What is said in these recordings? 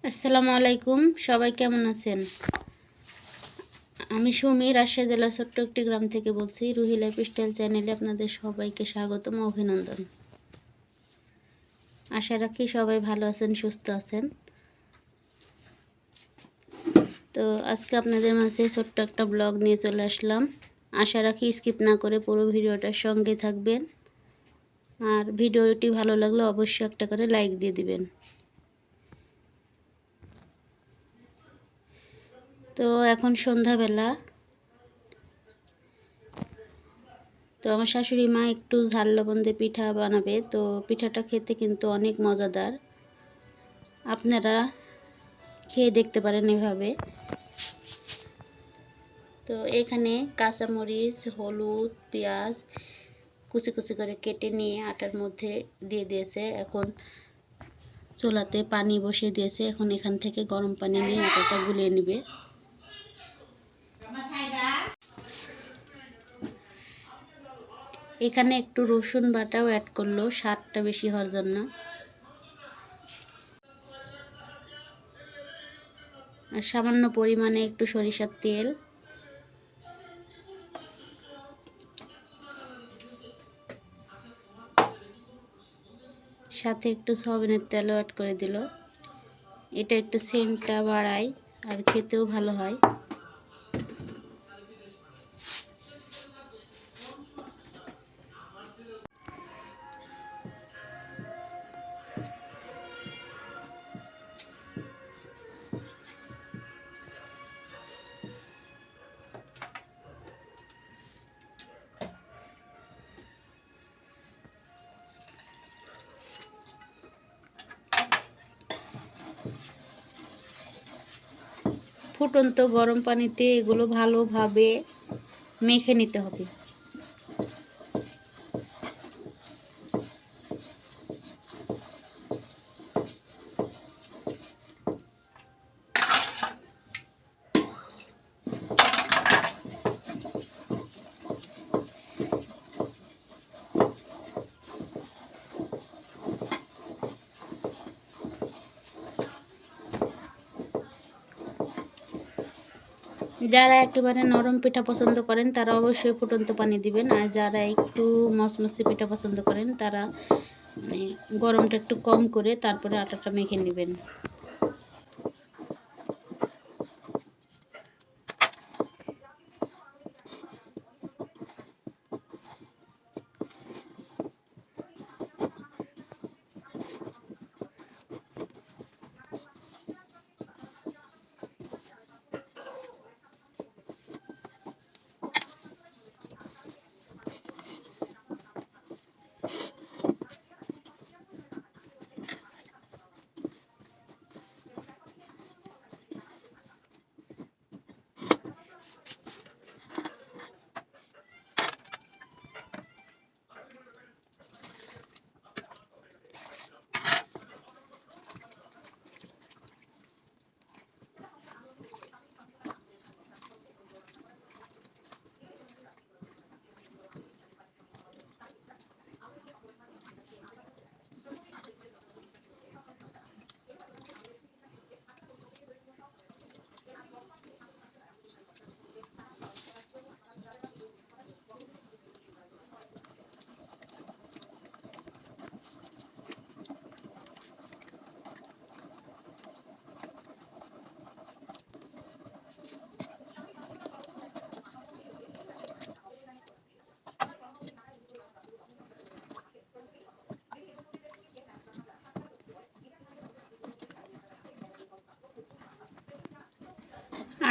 আসসালামু আলাইকুম, সবাই কেমন আছেন? আমি সুমি, রাজশাহী জেলার ছোট্ট একটি গ্রাম থেকে বলছি। রুহি লাইফস্টাইল চ্যানেলে আপনাদের সবাইকে স্বাগতম ও অভিনন্দন। আশা রাখি সবাই ভালো আছেন, সুস্থ আছেন। তো আজকে আপনাদের মাঝে ছোট্ট একটা ব্লগ নিয়ে চলে আসলাম। আশা রাখি স্কিপ না করে পুরো ভিডিওটার সঙ্গে থাকবেন। আর ভিডিওটি ভালো লাগলে অবশ্যই একটা করে লাইক দিয়ে দিবেন। তো এখন সন্ধ্যাবেলা। তো আমার শাশুড়ি মা একটু ঝাল লবণ দিয়ে পিঠা বানাবে। তো পিঠাটা খেতে কিন্তু অনেক মজাদার, আপনারা খেয়ে দেখতে পারেন এভাবে। তো এখানে কাঁচামরিচ, হলুদ, পেঁয়াজ কুচি কুচি করে কেটে নিয়ে আটার মধ্যে দিয়ে দিয়েছে। এখন চুলাতে পানি বসিয়ে দিয়েছে। এখন এখান থেকে গরম পানি নিয়ে আটাটা গুলিয়ে নেবে। এখানে একটু রসুন বাটাও অ্যাড করলো স্বাদটা বেশি হওয়ার জন্য। আর সামান্য পরিমাণে একটু সরিষার তেল, সাথে একটু সয়াবিনের তেলও অ্যাড করে দিল। এটা একটু সেন্টটা বাড়ায় আর খেতেও ভালো হয়। ফুটন্ত গরম পানিতে এগুলো ভালোভাবে মেখে নিতে হবে। যারা একেবারে নরম পিঠা পছন্দ করেন তারা অবশ্যই ফুটন্ত পানি দিবেন। আর যারা একটু মচমচে পিঠা পছন্দ করেন তারা গরমটা একটু কম করে তারপরে আটাটা মেখে নেবেন।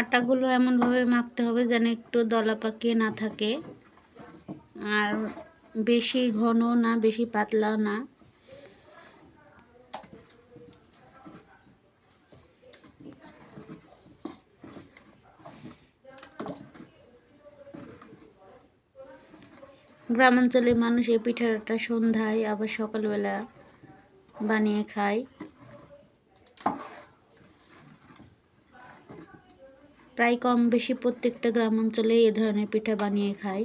আটাগুলো এমনভাবে মাখতে হবে যেন একটু দলা পাকিয়ে না থাকে, আর বেশি ঘন না বেশি পাতলা না। গ্রামাঞ্চলে মানুষ এই পিঠাটা সন্ধ্যায় আবার সকালবেলা বানিয়ে খায়। প্রায় কম বেশি প্রত্যেকটা গ্রাম অঞ্চলে এ ধরনের পিঠা বানিয়ে খায়।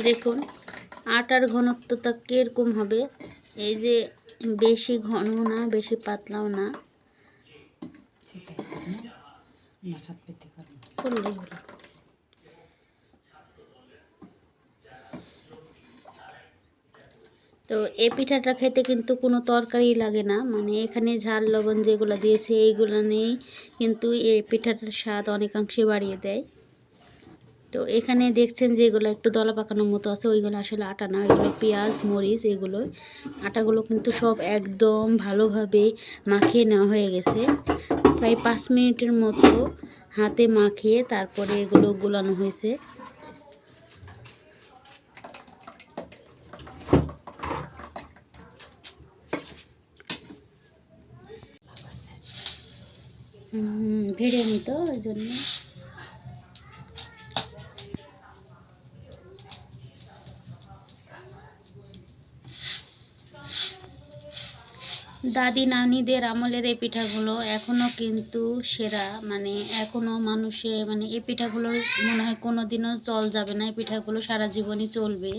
দেখুন আটার ঘনত্বটা কীরকম হবে, এই যে বেশি ঘন না বেশি পাতলাও না, করলেই হলো। তো এই পিঠাটা খেতে কিন্তু কোনো তরকারি লাগে না, মানে এখানে ঝাল লবণ যেগুলো দিয়েছে এইগুলো নেই, কিন্তু এই পিঠাটার স্বাদ অনেকাংশে বাড়িয়ে দেয়। তো এখানে দেখছেন যেগুলো একটু দলা পাকানোর মতো আছে ওইগুলো আসলে আটা না, এগুলো পেঁয়াজ মরিচ, এগুলো আটাগুলো কিন্তু সব একদম ভালোভাবে মাখিয়ে নেওয়া হয়ে গেছে। প্রায় 5 মিনিটের মতো হাতে মাখিয়ে তারপরে এগুলো গুলানো হয়েছে। ভিড়ে নিত ওই জন্য। দাদি নানিদের আমলের এই পিঠাগুলো এখনও কিন্তু সেরা, মানে এখনও মানুষে মানে এই পিঠাগুলোর মনে হয় কোনো দিনও চল যাবে না, এই পিঠাগুলো সারা জীবনই চলবে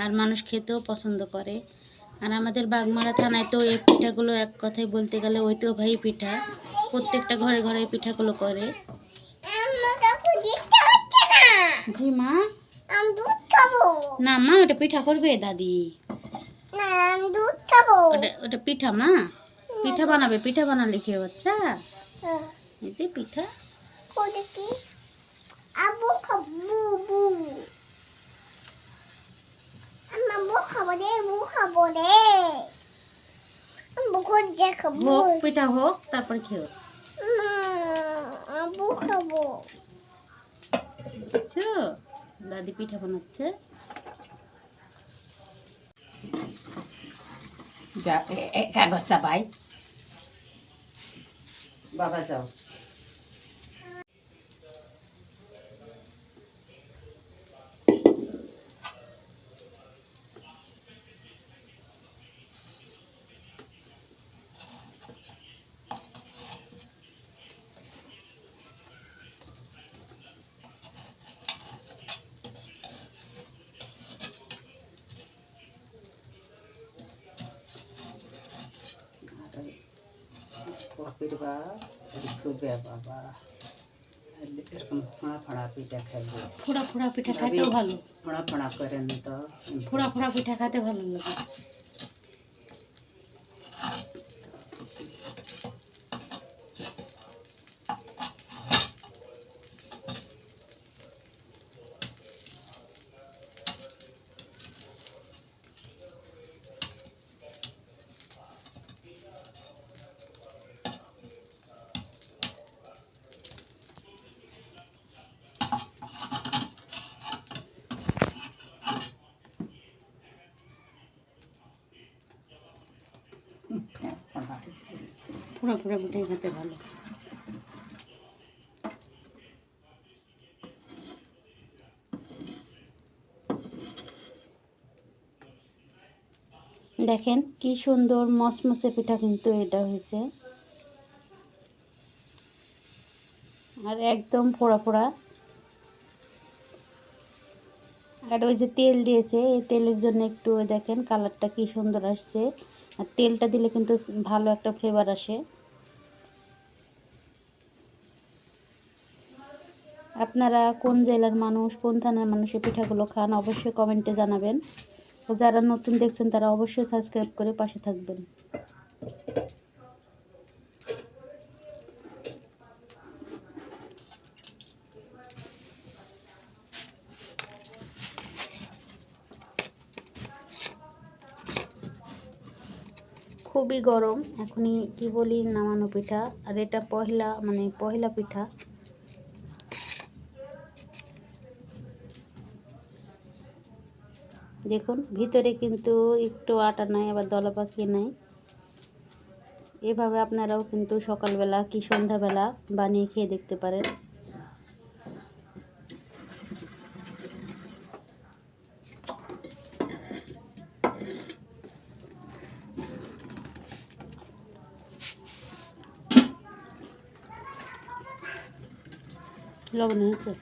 আর মানুষ খেতেও পছন্দ করে। আর আমাদের বাগমারা থানায় তো এই পিঠাগুলো এক কথায় বলতে গেলে ঐতিহ্যবাহী পিঠা, প্রত্যেকটা ঘরে ঘরে এই পিঠাগুলো করে। জি মা, না মা ওটা পিঠা করবে দাদি, ওটা পিঠা মা, পিঠা বানাবে, পিঠা বানালে খেয়ে বাচ্চা, এই যে পিঠা হোক, পিঠা হোক তারপর খেও। বুঝছো, দাদি পিঠা বানাচ্ছে। কাগজ চাপাই বাবা যাও। কপিরবা খুবই বাবা এরকম ফোঁড়া ফোঁড়া পিঠা খাইবে, ফোড়া ফোড়া পিঠা খাইতেও ভালো, ফোঁড়া ফোঁড়া করে নি তো, ফোড়া ফোড়া পিঠা খাইতে ভালো লাগে। ফোড়া ফোড়া পিঠাই খেতে ভালো। দেখেন কি সুন্দর মচমচে পিঠা কিন্তু এটা হয়েছে, আর একদম ফোড়া ফোড়া। আর ওই যে তেল দিয়েছে, এই তেলের জন্য একটু দেখেন কালারটা কি সুন্দর আসছে, আর তেলটা দিলে কিন্তু ভালো একটা ফ্লেভার আসে। আপনারা কোন জেলার মানুষ, কোন থানার মানুষ এই পিঠাগুলো খান অবশ্যই কমেন্টে জানাবেন। যারা নতুন দেখছেন তারা অবশ্যই সাবস্ক্রাইব করে পাশে থাকবেন। খুবই গরম, এখনই কি বলি নামানো পিঠা, আর এটা পহেলা মানে পহেলা পিঠা। দেখুন ভিতরে কিন্তু একটু আটা নাই, আবার দলা পাকিয়ে নাই। এভাবে আপনারাও কিন্তু সকালবেলা কি সন্ধ্যাবেলা বানিয়ে খেয়ে দেখতে পারেন। লবণ হয়েছে।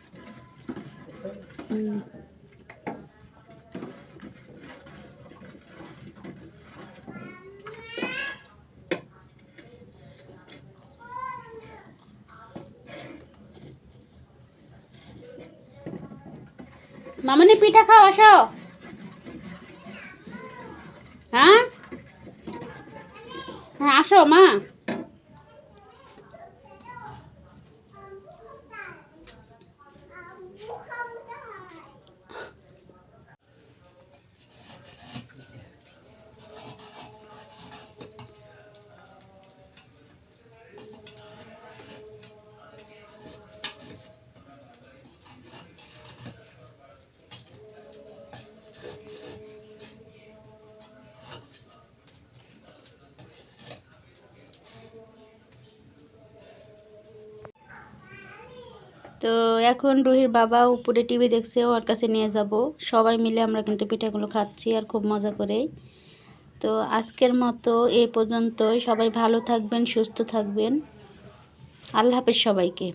মামনি পিঠা খাও, আসো। হ্যাঁ হ্যাঁ, আসো মা। তো এখন রুহির বাবা উপরে টিভি দেখছে, ওর কাছে নিয়ে যাব। সবাই মিলে আমরা কিন্তু পিঠাগুলো খাচ্ছি আর খুব মজা করে। তো আজকের মতো এই পর্যন্তই। সবাই ভালো থাকবেন, সুস্থ থাকবেন। আল্লাহ হাফেজ সবাইকে।